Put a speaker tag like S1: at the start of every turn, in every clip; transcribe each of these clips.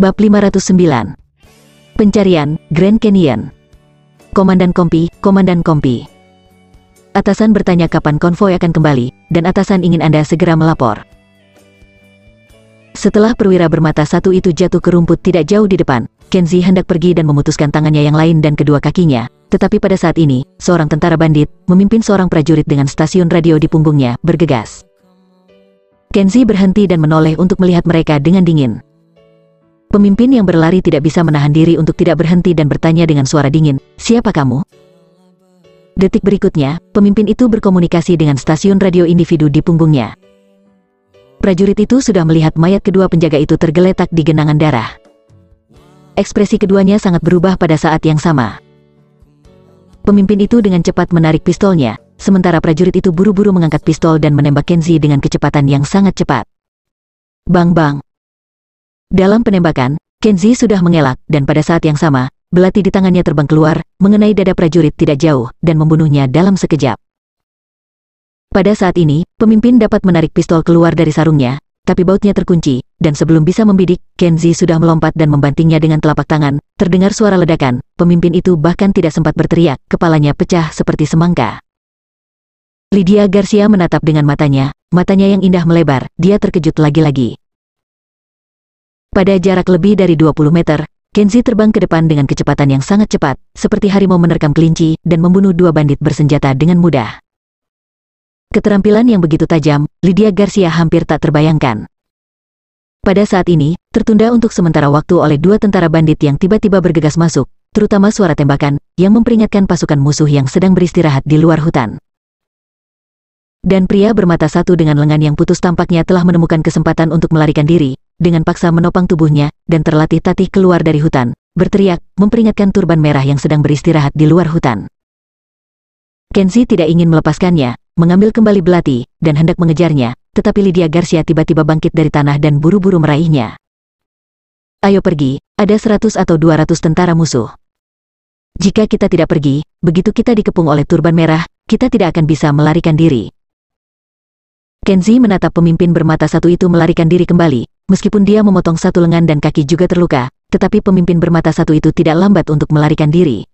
S1: Bab 509. Pencarian, Grand Canyon. Komandan Kompi. Atasan bertanya kapan konvoi akan kembali, dan atasan ingin Anda segera melapor. Setelah perwira bermata satu itu jatuh ke rumput tidak jauh di depan, Kenzie hendak pergi dan memutuskan tangannya yang lain dan kedua kakinya. Tetapi pada saat ini, seorang tentara bandit, memimpin seorang prajurit dengan stasiun radio di punggungnya, bergegas. Kenzie berhenti dan menoleh untuk melihat mereka dengan dingin. Pemimpin yang berlari tidak bisa menahan diri untuk tidak berhenti dan bertanya dengan suara dingin, "Siapa kamu?" Detik berikutnya, pemimpin itu berkomunikasi dengan stasiun radio individu di punggungnya. Prajurit itu sudah melihat mayat kedua penjaga itu tergeletak di genangan darah. Ekspresi keduanya sangat berubah pada saat yang sama. Pemimpin itu dengan cepat menarik pistolnya, sementara prajurit itu buru-buru mengangkat pistol dan menembak Kenzie dengan kecepatan yang sangat cepat. Bang-bang. Dalam penembakan, Kenzie sudah mengelak, dan pada saat yang sama, belati di tangannya terbang keluar, mengenai dada prajurit tidak jauh, dan membunuhnya dalam sekejap. Pada saat ini, pemimpin dapat menarik pistol keluar dari sarungnya, tapi bautnya terkunci, dan sebelum bisa membidik, Kenzie sudah melompat dan membantingnya dengan telapak tangan. Terdengar suara ledakan, pemimpin itu bahkan tidak sempat berteriak, kepalanya pecah seperti semangka. Lydia Garcia menatap dengan matanya yang indah melebar, dia terkejut lagi-lagi. Pada jarak lebih dari 20 meter, Kenzie terbang ke depan dengan kecepatan yang sangat cepat, seperti harimau menerkam kelinci, dan membunuh dua bandit bersenjata dengan mudah. Keterampilan yang begitu tajam, Lydia Garcia hampir tak terbayangkan. Pada saat ini, tertunda untuk sementara waktu oleh dua tentara bandit yang tiba-tiba bergegas masuk, terutama suara tembakan, yang memperingatkan pasukan musuh yang sedang beristirahat di luar hutan. Dan pria bermata satu dengan lengan yang putus tampaknya telah menemukan kesempatan untuk melarikan diri, dengan paksa menopang tubuhnya, dan terlatih-tatih keluar dari hutan, berteriak, memperingatkan turban merah yang sedang beristirahat di luar hutan. Kenzie tidak ingin melepaskannya, mengambil kembali belati, dan hendak mengejarnya, tetapi Lydia Garcia tiba-tiba bangkit dari tanah dan buru-buru meraihnya. "Ayo pergi, ada 100 atau 200 tentara musuh. Jika kita tidak pergi, begitu kita dikepung oleh turban merah, kita tidak akan bisa melarikan diri." Kenzie menatap pemimpin bermata satu itu melarikan diri kembali, meskipun dia memotong satu lengan dan kaki juga terluka, tetapi pemimpin bermata satu itu tidak lambat untuk melarikan diri.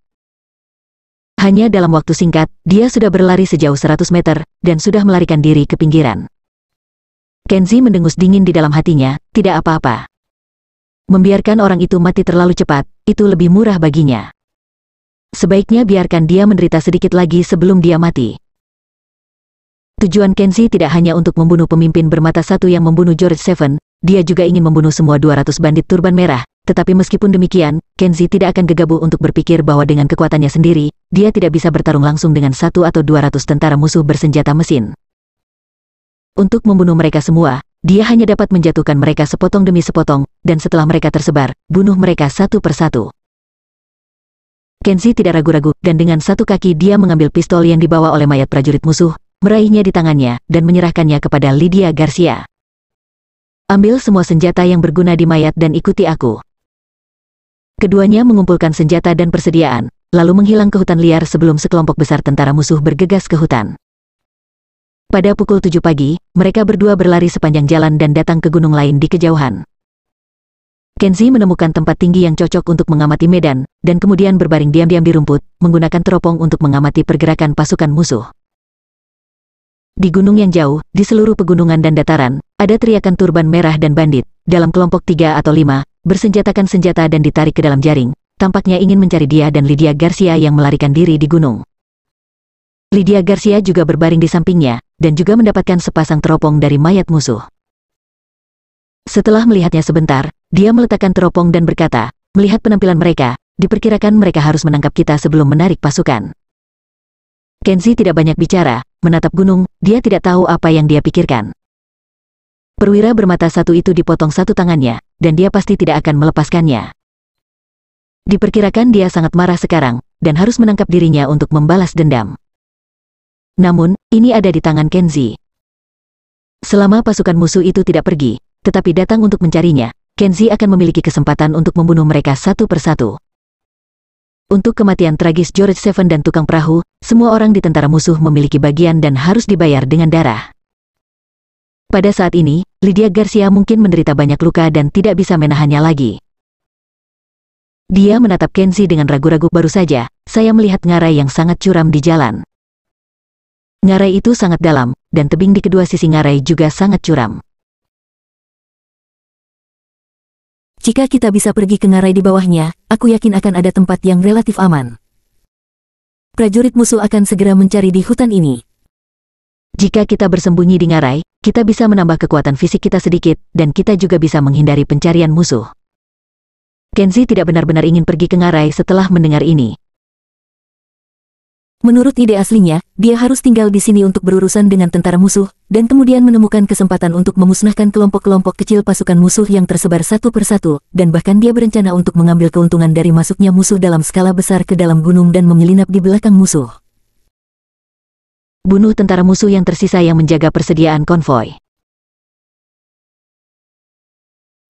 S1: Hanya dalam waktu singkat, dia sudah berlari sejauh 100 meter, dan sudah melarikan diri ke pinggiran. Kenzie mendengus dingin di dalam hatinya, tidak apa-apa. Membiarkan orang itu mati terlalu cepat, itu lebih murah baginya. Sebaiknya biarkan dia menderita sedikit lagi sebelum dia mati. Tujuan Kenzie tidak hanya untuk membunuh pemimpin bermata satu yang membunuh George Seven, dia juga ingin membunuh semua 200 bandit turban merah, tetapi meskipun demikian, Kenzie tidak akan gegabah untuk berpikir bahwa dengan kekuatannya sendiri, dia tidak bisa bertarung langsung dengan 1 atau 200 tentara musuh bersenjata mesin. Untuk membunuh mereka semua, dia hanya dapat menjatuhkan mereka sepotong demi sepotong, dan setelah mereka tersebar, bunuh mereka satu persatu. Kenzie tidak ragu-ragu, dan dengan satu kaki dia mengambil pistol yang dibawa oleh mayat prajurit musuh, meraihnya di tangannya, dan menyerahkannya kepada Lydia Garcia. "Ambil semua senjata yang berguna di mayat dan ikuti aku." Keduanya mengumpulkan senjata dan persediaan, lalu menghilang ke hutan liar sebelum sekelompok besar tentara musuh bergegas ke hutan. Pada pukul 7 pagi, mereka berdua berlari sepanjang jalan dan datang ke gunung lain di kejauhan. Kenzie menemukan tempat tinggi yang cocok untuk mengamati medan, dan kemudian berbaring diam-diam di rumput, menggunakan teropong untuk mengamati pergerakan pasukan musuh. Di gunung yang jauh, di seluruh pegunungan dan dataran, ada teriakan turban merah dan bandit, dalam kelompok 3 atau 5, bersenjatakan senjata dan ditarik ke dalam jaring, tampaknya ingin mencari dia dan Lydia Garcia yang melarikan diri di gunung. Lydia Garcia juga berbaring di sampingnya, dan juga mendapatkan sepasang teropong dari mayat musuh. Setelah melihatnya sebentar, dia meletakkan teropong dan berkata, "Melihat penampilan mereka, diperkirakan mereka harus menangkap kita sebelum menarik pasukan." Kenzie tidak banyak bicara, menatap gunung, dia tidak tahu apa yang dia pikirkan. Perwira bermata satu itu dipotong satu tangannya, dan dia pasti tidak akan melepaskannya. Diperkirakan dia sangat marah sekarang, dan harus menangkap dirinya untuk membalas dendam. Namun, ini ada di tangan Kenzie. Selama pasukan musuh itu tidak pergi, tetapi datang untuk mencarinya, Kenzie akan memiliki kesempatan untuk membunuh mereka satu persatu. Untuk kematian tragis George Seven dan tukang perahu, semua orang di tentara musuh memiliki bagian dan harus dibayar dengan darah. Pada saat ini, Lydia Garcia mungkin menderita banyak luka dan tidak bisa menahannya lagi. Dia menatap Kenzi dengan ragu-ragu. Baru saja, saya melihat ngarai yang sangat curam di jalan. Ngarai itu sangat dalam, dan tebing di kedua sisi ngarai juga sangat curam.
S2: Jika kita bisa pergi ke ngarai di bawahnya, aku yakin akan ada tempat yang relatif aman. Prajurit musuh akan segera mencari di hutan ini.
S1: Jika kita bersembunyi di ngarai, kita bisa menambah kekuatan fisik kita sedikit, dan kita juga bisa menghindari pencarian musuh. Kenzi tidak benar-benar ingin pergi ke ngarai setelah mendengar ini.
S2: Menurut ide aslinya, dia harus tinggal di sini untuk berurusan dengan tentara musuh, dan kemudian menemukan kesempatan untuk memusnahkan kelompok-kelompok kecil pasukan musuh yang tersebar satu persatu, dan bahkan dia berencana untuk mengambil keuntungan dari masuknya musuh dalam skala besar ke dalam gunung dan menyelinap di belakang musuh.
S1: Bunuh tentara musuh yang tersisa yang menjaga persediaan konvoi.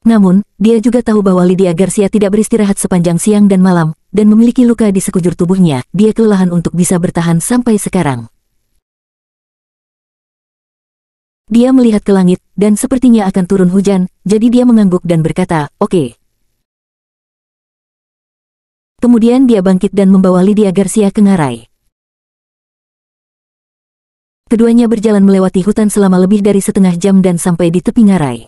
S2: Namun, dia juga tahu bahwa Lydia Garcia tidak beristirahat sepanjang siang dan malam, dan memiliki luka di sekujur tubuhnya. Dia kelelahan untuk bisa bertahan sampai sekarang. Dia melihat ke langit, dan sepertinya akan turun hujan, jadi dia mengangguk dan berkata, "Oke." Kemudian dia bangkit dan membawa Lydia Garcia ke ngarai. Keduanya berjalan melewati hutan selama lebih dari setengah jam dan sampai di tepi ngarai.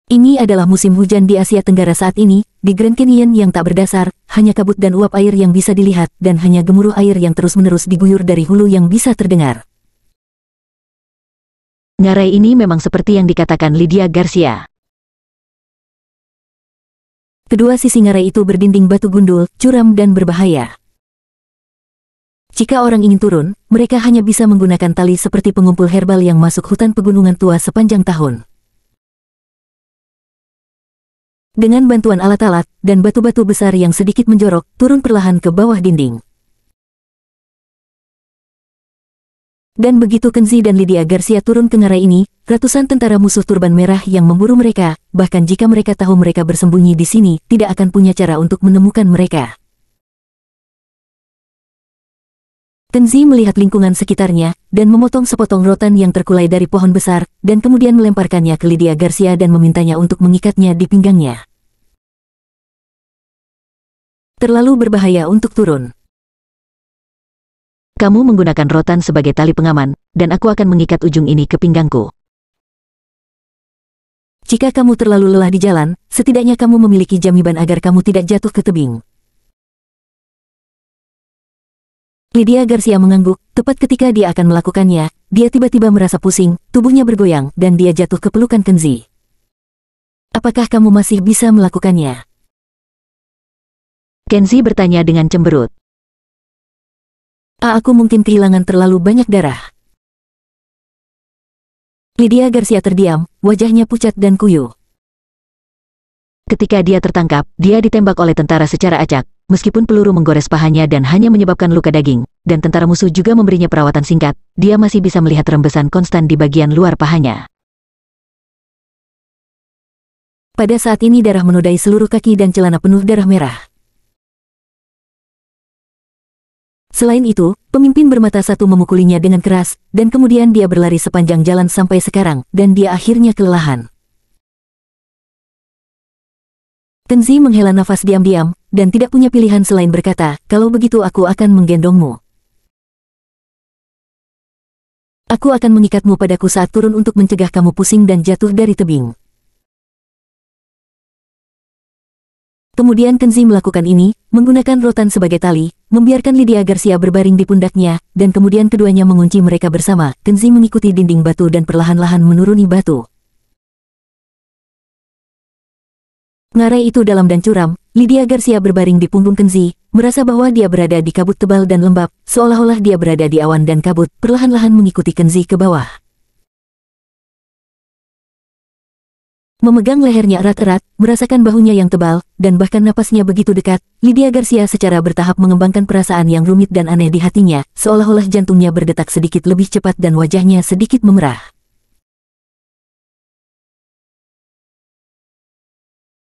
S2: Ini adalah musim hujan di Asia Tenggara saat ini, di Grand Canyon yang tak berdasar, hanya kabut dan uap air yang bisa dilihat, dan hanya gemuruh air yang terus-menerus diguyur dari hulu yang bisa terdengar.
S1: Ngarai ini memang seperti yang dikatakan Lydia Garcia.
S2: Kedua sisi ngarai itu berdinding batu gundul, curam dan berbahaya. Jika orang ingin turun, mereka hanya bisa menggunakan tali seperti pengumpul herbal yang masuk hutan pegunungan tua sepanjang tahun. Dengan bantuan alat-alat dan batu-batu besar yang sedikit menjorok, turun perlahan ke bawah dinding. Dan begitu Kenzi dan Lydia Garcia turun ke ngarai ini, ratusan tentara musuh turban merah yang memburu mereka, bahkan jika mereka tahu mereka bersembunyi di sini, tidak akan punya cara untuk menemukan mereka. Kenzi melihat lingkungan sekitarnya, dan memotong sepotong rotan yang terkulai dari pohon besar, dan kemudian melemparkannya ke Lydia Garcia dan memintanya untuk mengikatnya di pinggangnya. Terlalu berbahaya untuk turun.
S1: Kamu menggunakan rotan sebagai tali pengaman, dan aku akan mengikat ujung ini ke pinggangku.
S2: Jika kamu terlalu lelah di jalan, setidaknya kamu memiliki jamiban agar kamu tidak jatuh ke tebing. Lydia Garcia mengangguk, tepat ketika dia akan melakukannya, dia tiba-tiba merasa pusing, tubuhnya bergoyang, dan dia jatuh ke pelukan Kenzi. "Apakah kamu masih bisa melakukannya?"
S1: Kenzi bertanya dengan cemberut.
S2: Aku mungkin kehilangan terlalu banyak darah." Lydia Garcia terdiam, wajahnya pucat dan kuyu.
S1: Ketika dia tertangkap, dia ditembak oleh tentara secara acak, meskipun peluru menggores pahanya dan hanya menyebabkan luka daging, dan tentara musuh juga memberinya perawatan singkat, dia masih bisa melihat rembesan konstan di bagian luar pahanya.
S2: Pada saat ini darah menodai seluruh kaki dan celana penuh darah merah. Selain itu, pemimpin bermata satu memukulinya dengan keras, dan kemudian dia berlari sepanjang jalan sampai sekarang, dan dia akhirnya kelelahan. Kenzi menghela nafas diam-diam, dan tidak punya pilihan selain berkata, "Kalau begitu aku akan menggendongmu. Aku akan mengikatmu padaku saat turun untuk mencegah kamu pusing dan jatuh dari tebing." Kemudian Kenzi melakukan ini, menggunakan rotan sebagai tali, membiarkan Lydia Garcia berbaring di pundaknya, dan kemudian keduanya mengunci mereka bersama. Kenzi mengikuti dinding batu dan perlahan-lahan menuruni batu. Ngarai itu dalam dan curam, Lydia Garcia berbaring di punggung Kenzi, merasa bahwa dia berada di kabut tebal dan lembab, seolah-olah dia berada di awan dan kabut, perlahan-lahan mengikuti Kenzi ke bawah. Memegang lehernya erat-erat, merasakan bahunya yang tebal, dan bahkan napasnya begitu dekat, Lydia Garcia secara bertahap mengembangkan perasaan yang rumit dan aneh di hatinya, seolah-olah jantungnya berdetak sedikit lebih cepat dan wajahnya sedikit memerah.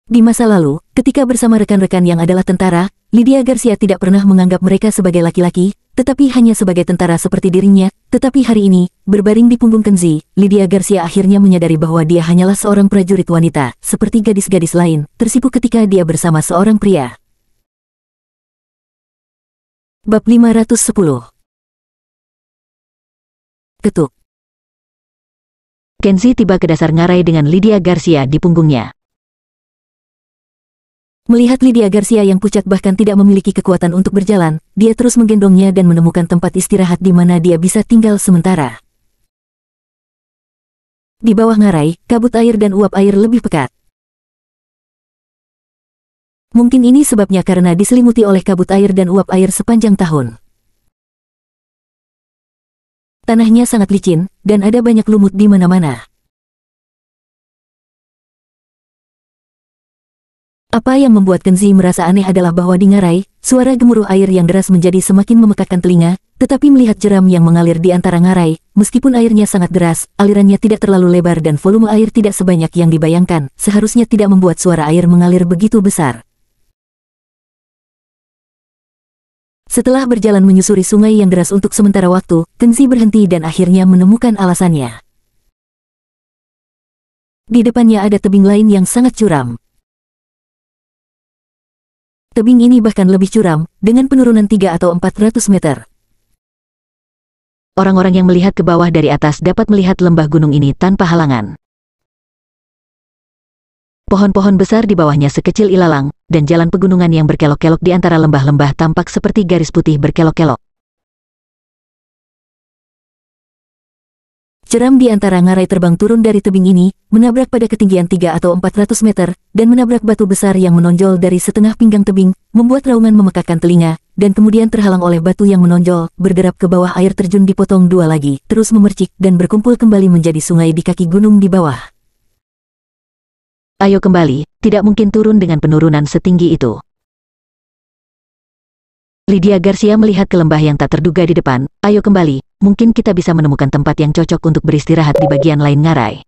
S2: Di masa lalu, ketika bersama rekan-rekan yang adalah tentara, Lydia Garcia tidak pernah menganggap mereka sebagai laki-laki, tetapi hanya sebagai tentara seperti dirinya. Tetapi hari ini, berbaring di punggung Kenzi, Lydia Garcia akhirnya menyadari bahwa dia hanyalah seorang prajurit wanita, seperti gadis-gadis lain, tersipu ketika dia bersama seorang pria. Bab 510. Ketuk.
S1: Kenzi tiba ke dasar ngarai dengan Lydia Garcia di punggungnya.
S2: Melihat Lydia Garcia yang pucat bahkan tidak memiliki kekuatan untuk berjalan, dia terus menggendongnya dan menemukan tempat istirahat di mana dia bisa tinggal sementara. Di bawah ngarai, kabut air dan uap air lebih pekat. Mungkin ini sebabnya karena diselimuti oleh kabut air dan uap air sepanjang tahun. Tanahnya sangat licin, dan ada banyak lumut di mana-mana. Apa yang membuat Kenzi merasa aneh adalah bahwa di ngarai, suara gemuruh air yang deras menjadi semakin memekakkan telinga, tetapi melihat jeram yang mengalir di antara ngarai, meskipun airnya sangat deras, alirannya tidak terlalu lebar dan volume air tidak sebanyak yang dibayangkan, seharusnya tidak membuat suara air mengalir begitu besar. Setelah berjalan menyusuri sungai yang deras untuk sementara waktu, Kenzi berhenti dan akhirnya menemukan alasannya. Di depannya ada tebing lain yang sangat curam. Tebing ini bahkan lebih curam, dengan penurunan 3 atau 400 meter.
S1: Orang-orang yang melihat ke bawah dari atas dapat melihat lembah gunung ini tanpa halangan. Pohon-pohon besar di bawahnya sekecil ilalang, dan jalan pegunungan yang berkelok-kelok di antara lembah-lembah tampak seperti garis putih berkelok-kelok. Jeram di antara ngarai terbang turun dari tebing ini, menabrak pada ketinggian 3 atau 400 meter, dan menabrak batu besar yang menonjol dari setengah pinggang tebing, membuat raungan memekakkan telinga, dan kemudian terhalang oleh batu yang menonjol, berderap ke bawah air terjun dipotong dua lagi, terus memercik dan berkumpul kembali menjadi sungai di kaki gunung di bawah. Ayo kembali, tidak mungkin turun dengan penurunan setinggi itu. Lydia Garcia melihat ke lembah yang tak terduga di depan. Ayo kembali, mungkin kita bisa menemukan tempat yang cocok untuk beristirahat di bagian lain ngarai.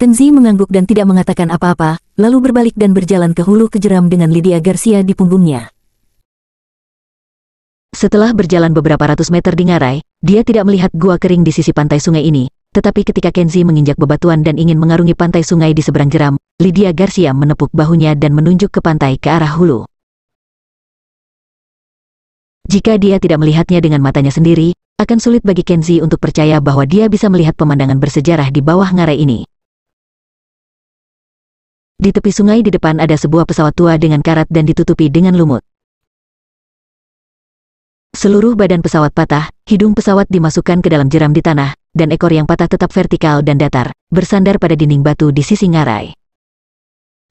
S1: Kenzi mengangguk dan tidak mengatakan apa-apa, lalu berbalik dan berjalan ke hulu ke jeram dengan Lydia Garcia di punggungnya. Setelah berjalan beberapa ratus meter di ngarai, dia tidak melihat gua kering di sisi pantai sungai ini, tetapi ketika Kenzi menginjak bebatuan dan ingin mengarungi pantai sungai di seberang jeram, Lydia Garcia menepuk bahunya dan menunjuk ke pantai ke arah hulu. Jika dia tidak melihatnya dengan matanya sendiri, akan sulit bagi Kenzi untuk percaya bahwa dia bisa melihat pemandangan bersejarah di bawah ngarai ini. Di tepi sungai di depan ada sebuah pesawat tua dengan karat dan ditutupi dengan lumut. Seluruh badan pesawat patah, hidung pesawat dimasukkan ke dalam jeram di tanah, dan ekor yang patah tetap vertikal dan datar, bersandar pada dinding batu di sisi ngarai.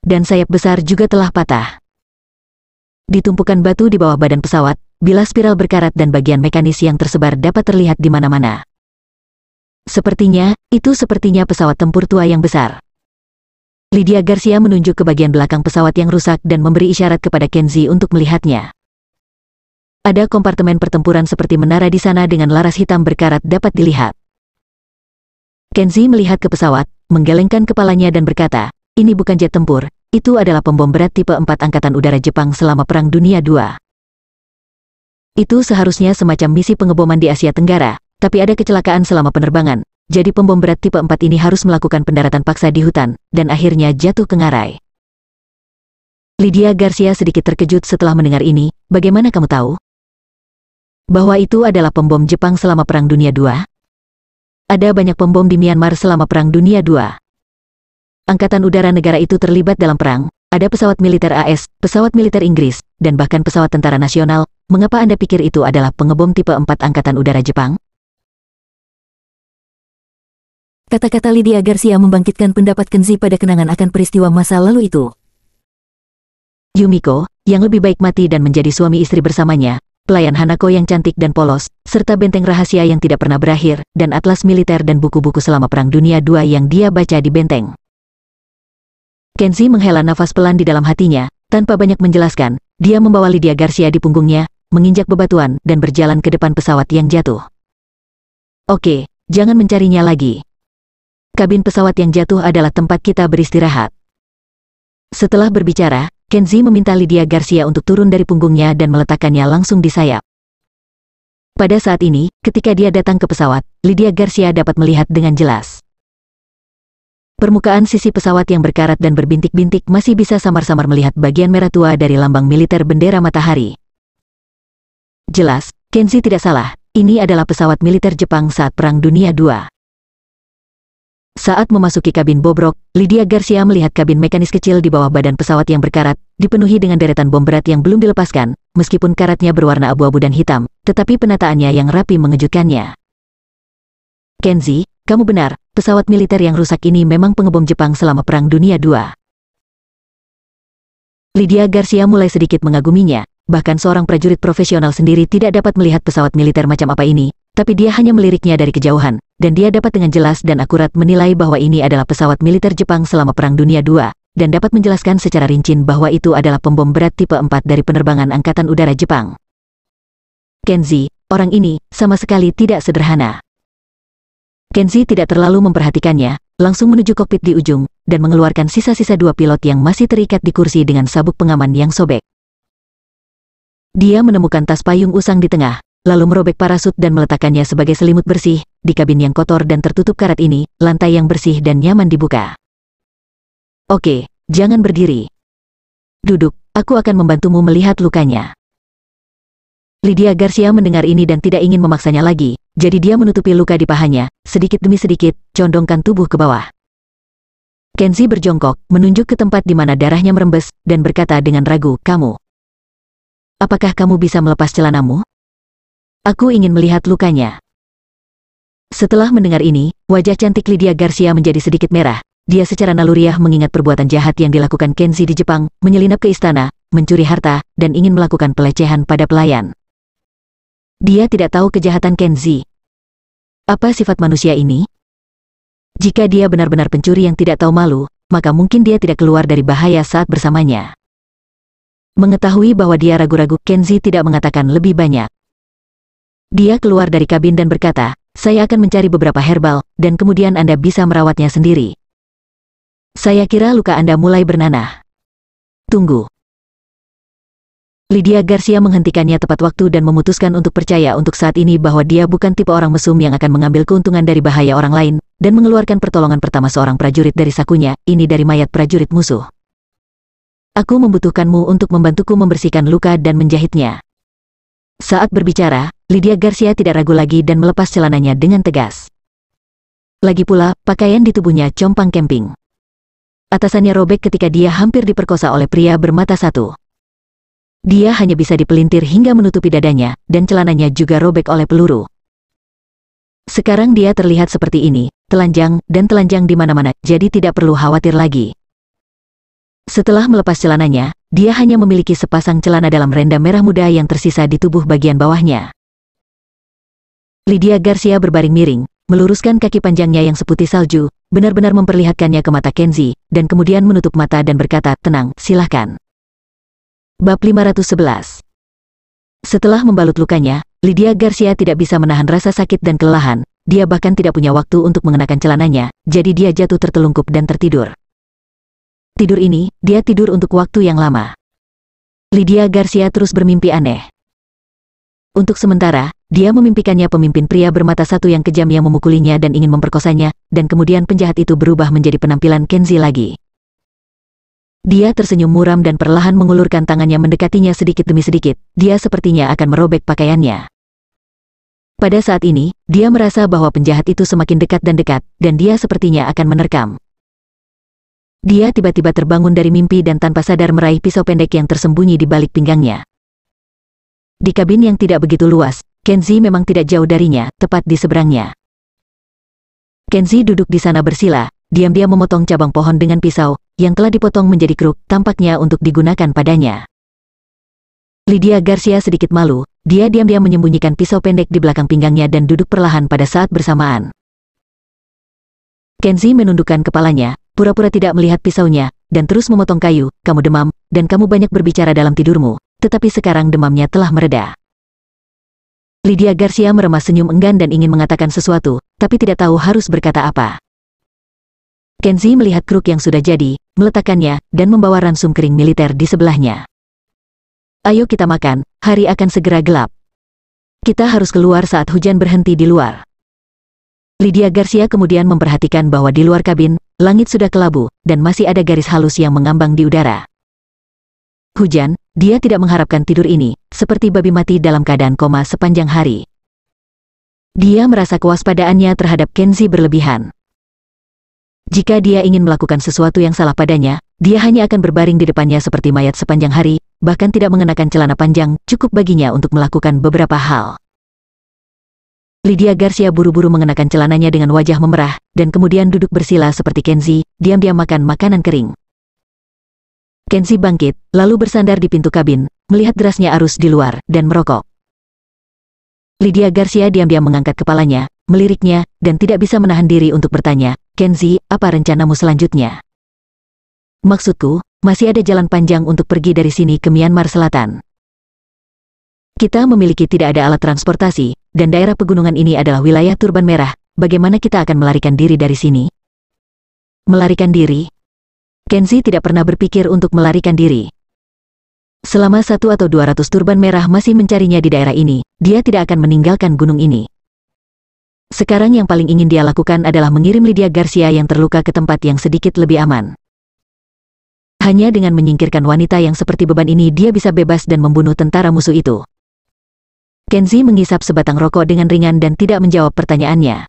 S1: Dan sayap besar juga telah patah. Di tumpukan batu di bawah badan pesawat, bilah spiral berkarat dan bagian mekanis yang tersebar dapat terlihat di mana-mana. Sepertinya pesawat tempur tua yang besar. Lydia Garcia menunjuk ke bagian belakang pesawat yang rusak dan memberi isyarat kepada Kenzi untuk melihatnya. Ada kompartemen pertempuran seperti menara di sana dengan laras hitam berkarat dapat dilihat. Kenzi melihat ke pesawat, menggelengkan kepalanya dan berkata, "Ini bukan jet tempur, itu adalah pembom berat tipe 4 Angkatan Udara Jepang selama Perang Dunia II. Itu seharusnya semacam misi pengeboman di Asia Tenggara, tapi ada kecelakaan selama penerbangan, jadi pembom berat tipe 4 ini harus melakukan pendaratan paksa di hutan, dan akhirnya jatuh ke ngarai." Lydia Garcia sedikit terkejut setelah mendengar ini. "Bagaimana kamu tahu bahwa itu adalah pembom Jepang selama Perang Dunia II? Ada banyak pembom di Myanmar selama Perang Dunia II. Angkatan udara negara itu terlibat dalam perang, ada pesawat militer AS, pesawat militer Inggris, dan bahkan pesawat tentara nasional. Mengapa Anda pikir itu adalah pengebom tipe 4 Angkatan Udara Jepang?" Kata-kata Lydia Garcia membangkitkan pendapat Kenzi pada kenangan akan peristiwa masa lalu itu. Yumiko, yang lebih baik mati dan menjadi suami istri bersamanya, pelayan Hanako yang cantik dan polos, serta benteng rahasia yang tidak pernah berakhir, dan atlas militer dan buku-buku selama Perang Dunia II yang dia baca di benteng. Kenzi menghela nafas pelan di dalam hatinya, tanpa banyak menjelaskan, dia membawa Lydia Garcia di punggungnya, menginjak bebatuan, dan berjalan ke depan pesawat yang jatuh. "Oke, jangan mencarinya lagi. Kabin pesawat yang jatuh adalah tempat kita beristirahat." Setelah berbicara, Kenzi meminta Lydia Garcia untuk turun dari punggungnya dan meletakkannya langsung di sayap. Pada saat ini, ketika dia datang ke pesawat, Lydia Garcia dapat melihat dengan jelas. Permukaan sisi pesawat yang berkarat dan berbintik-bintik masih bisa samar-samar melihat bagian merah tua dari lambang militer bendera matahari. Jelas, Kenzi tidak salah, ini adalah pesawat militer Jepang saat Perang Dunia II. Saat memasuki kabin bobrok, Lydia Garcia melihat kabin mekanis kecil di bawah badan pesawat yang berkarat, dipenuhi dengan deretan bom berat yang belum dilepaskan, meskipun karatnya berwarna abu-abu dan hitam, tetapi penataannya yang rapi mengejutkannya. Kenzi, kamu benar, pesawat militer yang rusak ini memang pengebom Jepang selama Perang Dunia II. Lydia Garcia mulai sedikit mengaguminya, bahkan seorang prajurit profesional sendiri tidak dapat melihat pesawat militer macam apa ini, tapi dia hanya meliriknya dari kejauhan, dan dia dapat dengan jelas dan akurat menilai bahwa ini adalah pesawat militer Jepang selama Perang Dunia II, dan dapat menjelaskan secara rinci bahwa itu adalah pembom berat tipe 4 dari penerbangan Angkatan Udara Jepang. Kenzi, orang ini, sama sekali tidak sederhana. Kenzi tidak terlalu memperhatikannya, langsung menuju kokpit di ujung, dan mengeluarkan sisa-sisa dua pilot yang masih terikat di kursi dengan sabuk pengaman yang sobek. Dia menemukan tas payung usang di tengah, lalu merobek parasut dan meletakkannya sebagai selimut bersih, di kabin yang kotor dan tertutup karat ini, lantai yang bersih dan nyaman dibuka. Oke, jangan berdiri. Duduk, aku akan membantumu melihat lukanya. Lydia Garcia mendengar ini dan tidak ingin memaksanya lagi, jadi dia menutupi luka di pahanya, sedikit demi sedikit, condongkan tubuh ke bawah. Kenzi berjongkok, menunjuk ke tempat di mana darahnya merembes, dan berkata dengan ragu, kamu. Apakah kamu bisa melepas celanamu? Aku ingin melihat lukanya. Setelah mendengar ini, wajah cantik Lydia Garcia menjadi sedikit merah. Dia secara naluriah mengingat perbuatan jahat yang dilakukan Kenzi di Jepang, menyelinap ke istana, mencuri harta, dan ingin melakukan pelecehan pada pelayan. Dia tidak tahu kejahatan Kenzi. Apa sifat manusia ini? Jika dia benar-benar pencuri yang tidak tahu malu, maka mungkin dia tidak keluar dari bahaya saat bersamanya. Mengetahui bahwa dia ragu-ragu, Kenzi tidak mengatakan lebih banyak. Dia keluar dari kabin dan berkata, saya akan mencari beberapa herbal, dan kemudian Anda bisa merawatnya sendiri. Saya kira luka Anda mulai bernanah. Tunggu. Lydia Garcia menghentikannya tepat waktu dan memutuskan untuk percaya untuk saat ini bahwa dia bukan tipe orang mesum yang akan mengambil keuntungan dari bahaya orang lain, dan mengeluarkan pertolongan pertama seorang prajurit dari sakunya, ini dari mayat prajurit musuh. Aku membutuhkanmu untuk membantuku membersihkan luka dan menjahitnya. Saat berbicara, Lydia Garcia tidak ragu lagi dan melepas celananya dengan tegas. Lagi pula, pakaian di tubuhnya compang camping. Atasannya robek ketika dia hampir diperkosa oleh pria bermata satu. Dia hanya bisa dipelintir hingga menutupi dadanya, dan celananya juga robek oleh peluru. Sekarang dia terlihat seperti ini, telanjang, dan telanjang di mana-mana, jadi tidak perlu khawatir lagi. Setelah melepas celananya, dia hanya memiliki sepasang celana dalam renda merah muda yang tersisa di tubuh bagian bawahnya. Lydia Garcia berbaring miring, meluruskan kaki panjangnya yang seputih salju, benar-benar memperlihatkannya ke mata Kenzi, dan kemudian menutup mata dan berkata, tenang, silahkan. Bab 511. Setelah membalut lukanya, Lydia Garcia tidak bisa menahan rasa sakit dan kelelahan, dia bahkan tidak punya waktu untuk mengenakan celananya, jadi dia jatuh tertelungkup dan tertidur. Tidur ini, dia tidur untuk waktu yang lama. Lydia Garcia terus bermimpi aneh. Untuk sementara, dia memimpikannya pemimpin pria bermata satu yang kejam yang memukulinya dan ingin memperkosanya, dan kemudian penjahat itu berubah menjadi penampilan Kenzi lagi. Dia tersenyum muram dan perlahan mengulurkan tangannya mendekatinya sedikit demi sedikit, dia sepertinya akan merobek pakaiannya. Pada saat ini, dia merasa bahwa penjahat itu semakin dekat, dan dia sepertinya akan menerkam. Dia tiba-tiba terbangun dari mimpi dan tanpa sadar meraih pisau pendek yang tersembunyi di balik pinggangnya. Di kabin yang tidak begitu luas, Kenzi memang tidak jauh darinya, tepat di seberangnya. Kenzi duduk di sana bersila, diam-diam memotong cabang pohon dengan pisau, yang telah dipotong menjadi kruk, tampaknya untuk digunakan padanya. Lydia Garcia sedikit malu, dia diam-diam menyembunyikan pisau pendek di belakang pinggangnya dan duduk perlahan pada saat bersamaan. Kenzi menundukkan kepalanya, pura-pura tidak melihat pisaunya, dan terus memotong kayu, kamu demam, dan kamu banyak berbicara dalam tidurmu, tetapi sekarang demamnya telah mereda. Lydia Garcia meremas senyum enggan dan ingin mengatakan sesuatu, tapi tidak tahu harus berkata apa. Kenzi melihat kruk yang sudah jadi, meletakkannya, dan membawa ransum kering militer di sebelahnya. Ayo kita makan, hari akan segera gelap. Kita harus keluar saat hujan berhenti di luar. Lydia Garcia kemudian memperhatikan bahwa di luar kabin, langit sudah kelabu, dan masih ada garis halus yang mengambang di udara. Hujan, dia tidak mengharapkan tidur ini, seperti babi mati dalam keadaan koma sepanjang hari. Dia merasa kewaspadaannya terhadap Kenzie berlebihan. Jika dia ingin melakukan sesuatu yang salah padanya, dia hanya akan berbaring di depannya seperti mayat sepanjang hari, bahkan tidak mengenakan celana panjang, cukup baginya untuk melakukan beberapa hal. Lydia Garcia buru-buru mengenakan celananya dengan wajah memerah, dan kemudian duduk bersila seperti Kenzie, diam-diam makan makanan kering. Kenzie bangkit, lalu bersandar di pintu kabin, melihat derasnya arus di luar, dan merokok. Lydia Garcia diam-diam mengangkat kepalanya, meliriknya, dan tidak bisa menahan diri untuk bertanya, Kenzie, apa rencanamu selanjutnya? Maksudku, masih ada jalan panjang untuk pergi dari sini ke Myanmar Selatan. Kita memiliki tidak ada alat transportasi, dan daerah pegunungan ini adalah wilayah turban merah. Bagaimana kita akan melarikan diri dari sini? Melarikan diri? Kenzie tidak pernah berpikir untuk melarikan diri. Selama 1 atau 200 turban merah masih mencarinya di daerah ini, dia tidak akan meninggalkan gunung ini. Sekarang yang paling ingin dia lakukan adalah mengirim Lydia Garcia yang terluka ke tempat yang sedikit lebih aman. Hanya dengan menyingkirkan wanita yang seperti beban ini dia bisa bebas dan membunuh tentara musuh itu. Kenzie menghisap sebatang rokok dengan ringan dan tidak menjawab pertanyaannya.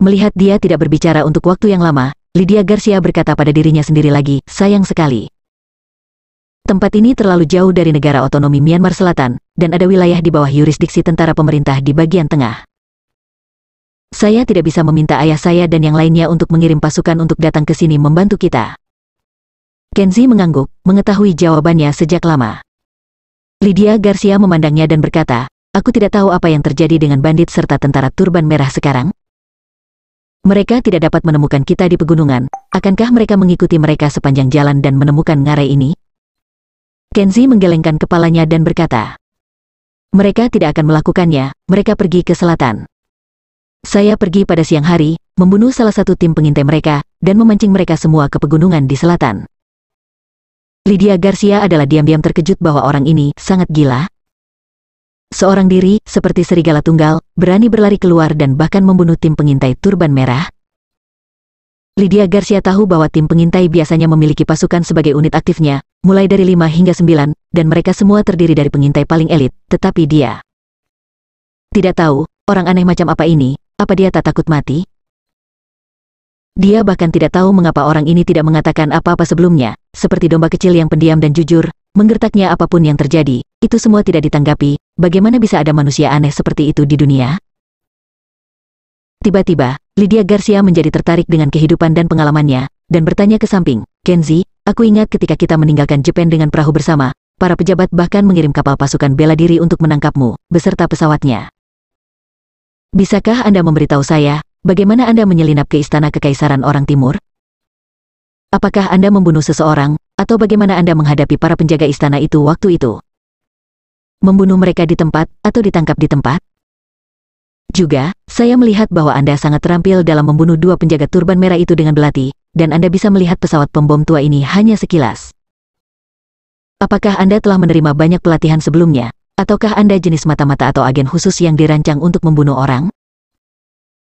S1: Melihat dia tidak berbicara untuk waktu yang lama, Lydia Garcia berkata pada dirinya sendiri lagi, sayang sekali. Tempat ini terlalu jauh dari negara otonomi Myanmar Selatan, dan ada wilayah di bawah yurisdiksi tentara pemerintah di bagian tengah. Saya tidak bisa meminta ayah saya dan yang lainnya untuk mengirim pasukan untuk datang ke sini membantu kita. Kenzie mengangguk, mengetahui jawabannya sejak lama. Lydia Garcia memandangnya dan berkata, aku tidak tahu apa yang terjadi dengan bandit serta tentara turban merah sekarang. Mereka tidak dapat menemukan kita di pegunungan, akankah mereka mengikuti mereka sepanjang jalan dan menemukan ngarai ini? Kenzie menggelengkan kepalanya dan berkata, mereka tidak akan melakukannya, mereka pergi ke selatan. Saya pergi pada siang hari, membunuh salah satu tim pengintai mereka, dan memancing mereka semua ke pegunungan di selatan. Lydia Garcia adalah diam-diam terkejut bahwa orang ini sangat gila. Seorang diri, seperti serigala tunggal, berani berlari keluar dan bahkan membunuh tim pengintai turban merah. Lydia Garcia tahu bahwa tim pengintai biasanya memiliki pasukan sebagai unit aktifnya, mulai dari 5 hingga 9, dan mereka semua terdiri dari pengintai paling elit, tetapi dia tidak tahu, orang aneh macam apa ini, apa dia tak takut mati? Dia bahkan tidak tahu mengapa orang ini tidak mengatakan apa-apa sebelumnya, seperti domba kecil yang pendiam dan jujur, menggertaknya apapun yang terjadi, itu semua tidak ditanggapi, bagaimana bisa ada manusia aneh seperti itu di dunia? Tiba-tiba, Lydia Garcia menjadi tertarik dengan kehidupan dan pengalamannya, dan bertanya ke samping, Kenzie, aku ingat ketika kita meninggalkan Jepang dengan perahu bersama, para pejabat bahkan mengirim kapal pasukan bela diri untuk menangkapmu, beserta pesawatnya. Bisakah Anda memberitahu saya, bagaimana Anda menyelinap ke istana kekaisaran orang timur? Apakah Anda membunuh seseorang, atau bagaimana Anda menghadapi para penjaga istana itu waktu itu? Membunuh mereka di tempat, atau ditangkap di tempat? Juga, saya melihat bahwa Anda sangat terampil dalam membunuh 2 penjaga turban merah itu dengan belati, dan Anda bisa melihat pesawat pembom tua ini hanya sekilas. Apakah Anda telah menerima banyak pelatihan sebelumnya, ataukah Anda jenis mata-mata atau agen khusus yang dirancang untuk membunuh orang?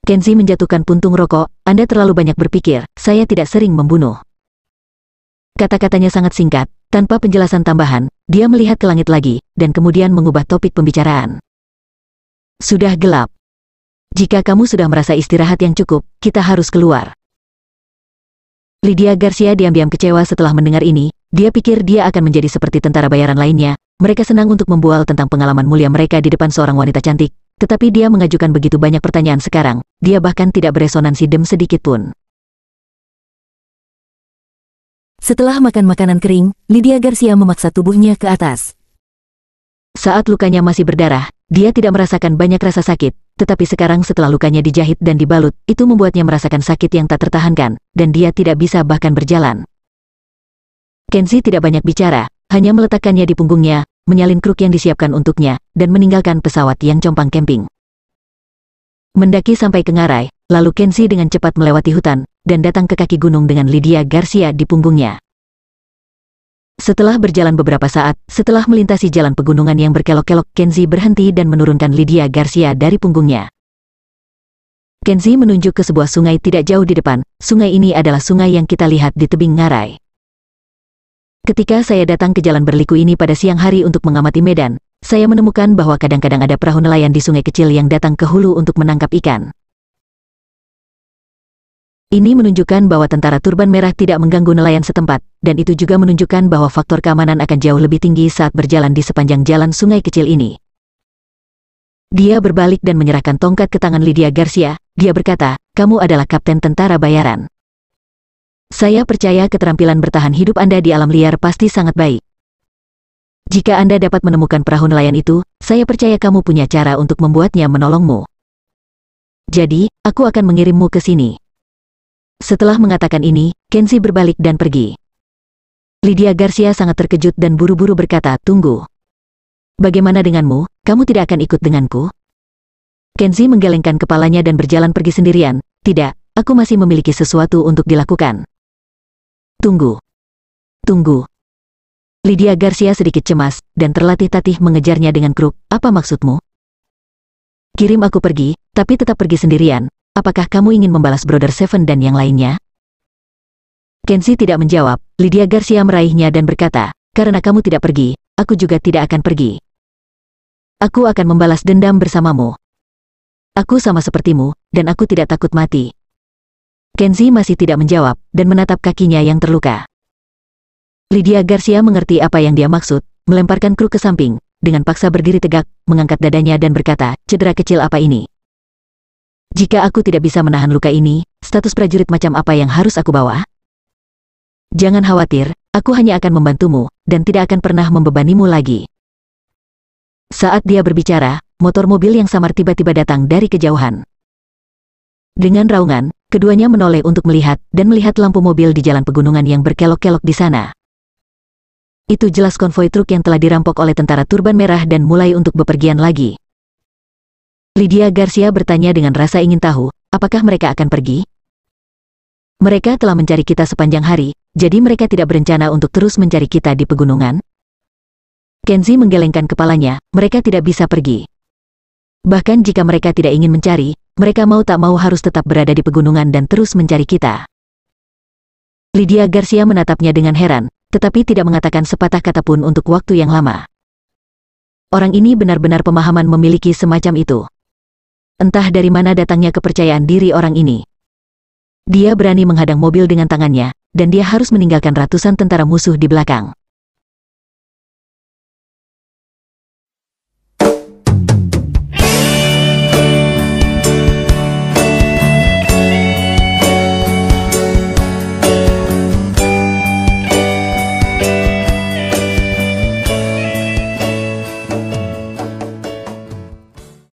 S1: Kenzie menjatuhkan puntung rokok, Anda terlalu banyak berpikir, saya tidak sering membunuh. Kata-katanya sangat singkat, tanpa penjelasan tambahan, dia melihat ke langit lagi, dan kemudian mengubah topik pembicaraan. Sudah gelap. Jika kamu sudah merasa istirahat yang cukup, kita harus keluar. Lydia Garcia diam-diam kecewa setelah mendengar ini, dia pikir dia akan menjadi seperti tentara bayaran lainnya, mereka senang untuk membual tentang pengalaman mulia mereka di depan seorang wanita cantik, tetapi dia mengajukan begitu banyak pertanyaan sekarang, dia bahkan tidak beresonansi sedikit pun.
S2: Setelah makan makanan kering, Lydia Garcia memaksa tubuhnya ke atas.
S1: Saat lukanya masih berdarah, dia tidak merasakan banyak rasa sakit, tetapi sekarang setelah lukanya dijahit dan dibalut, itu membuatnya merasakan sakit yang tak tertahankan, dan dia tidak bisa bahkan berjalan. Kenzie tidak banyak bicara, hanya meletakkannya di punggungnya, menyalin kruk yang disiapkan untuknya, dan meninggalkan pesawat yang compang camping. Mendaki sampai ke ngarai, lalu Kenzie dengan cepat melewati hutan, dan datang ke kaki gunung dengan Lydia Garcia di punggungnya. Setelah berjalan beberapa saat, setelah melintasi jalan pegunungan yang berkelok-kelok, Kenzie berhenti dan menurunkan Lydia Garcia dari punggungnya. Kenzie menunjuk ke sebuah sungai tidak jauh di depan. Sungai ini adalah sungai yang kita lihat di tebing ngarai. Ketika saya datang ke jalan berliku ini pada siang hari untuk mengamati medan, saya menemukan bahwa kadang-kadang ada perahu nelayan di sungai kecil yang datang ke hulu untuk menangkap ikan. Ini menunjukkan bahwa tentara turban merah tidak mengganggu nelayan setempat, dan itu juga menunjukkan bahwa faktor keamanan akan jauh lebih tinggi saat berjalan di sepanjang jalan sungai kecil ini. Dia berbalik dan menyerahkan tongkat ke tangan Lydia Garcia. Dia berkata, "Kamu adalah kapten tentara bayaran. Saya percaya keterampilan bertahan hidup Anda di alam liar pasti sangat baik. Jika Anda dapat menemukan perahu nelayan itu, saya percaya kamu punya cara untuk membuatnya menolongmu. Jadi, aku akan mengirimmu ke sini." Setelah mengatakan ini, Kenzie berbalik dan pergi. Lydia Garcia sangat terkejut dan buru-buru berkata, "Tunggu. Bagaimana denganmu, kamu tidak akan ikut denganku?" Kenzie menggelengkan kepalanya dan berjalan pergi sendirian. "Tidak, aku masih memiliki sesuatu untuk dilakukan." "Tunggu. Tunggu." Lydia Garcia sedikit cemas, dan terlatih-tatih mengejarnya dengan kruk. "Apa maksudmu? Kirim aku pergi, tapi tetap pergi sendirian. Apakah kamu ingin membalas Brother Seven dan yang lainnya?" Kenzie tidak menjawab. Lydia Garcia meraihnya dan berkata, "Karena kamu tidak pergi, aku juga tidak akan pergi. Aku akan membalas dendam bersamamu. Aku sama sepertimu, dan aku tidak takut mati." Kenzie masih tidak menjawab, dan menatap kakinya yang terluka. Lydia Garcia mengerti apa yang dia maksud, melemparkan kruk ke samping, dengan paksa berdiri tegak, mengangkat dadanya dan berkata, "Cedera kecil apa ini? Jika aku tidak bisa menahan luka ini, status prajurit macam apa yang harus aku bawa? Jangan khawatir, aku hanya akan membantumu, dan tidak akan pernah membebanimu lagi." Saat dia berbicara, motor mobil yang samar tiba-tiba datang dari kejauhan. Dengan raungan, keduanya menoleh untuk melihat, dan melihat lampu mobil di jalan pegunungan yang berkelok-kelok di sana. Itu jelas konvoi truk yang telah dirampok oleh tentara turban merah dan mulai untuk bepergian lagi. Lydia Garcia bertanya dengan rasa ingin tahu, apakah mereka akan pergi? Mereka telah mencari kita sepanjang hari, jadi mereka tidak berencana untuk terus mencari kita di pegunungan? Kenzie menggelengkan kepalanya, mereka tidak bisa pergi. Bahkan jika mereka tidak ingin mencari, mereka mau tak mau harus tetap berada di pegunungan dan terus mencari kita. Lydia Garcia menatapnya dengan heran, tetapi tidak mengatakan sepatah kata pun untuk waktu yang lama. Orang ini benar-benar pemahaman memiliki semacam itu. Entah dari mana datangnya kepercayaan diri orang ini. Dia berani menghadang mobil dengan tangannya, dan dia harus meninggalkan ratusan tentara musuh di belakang.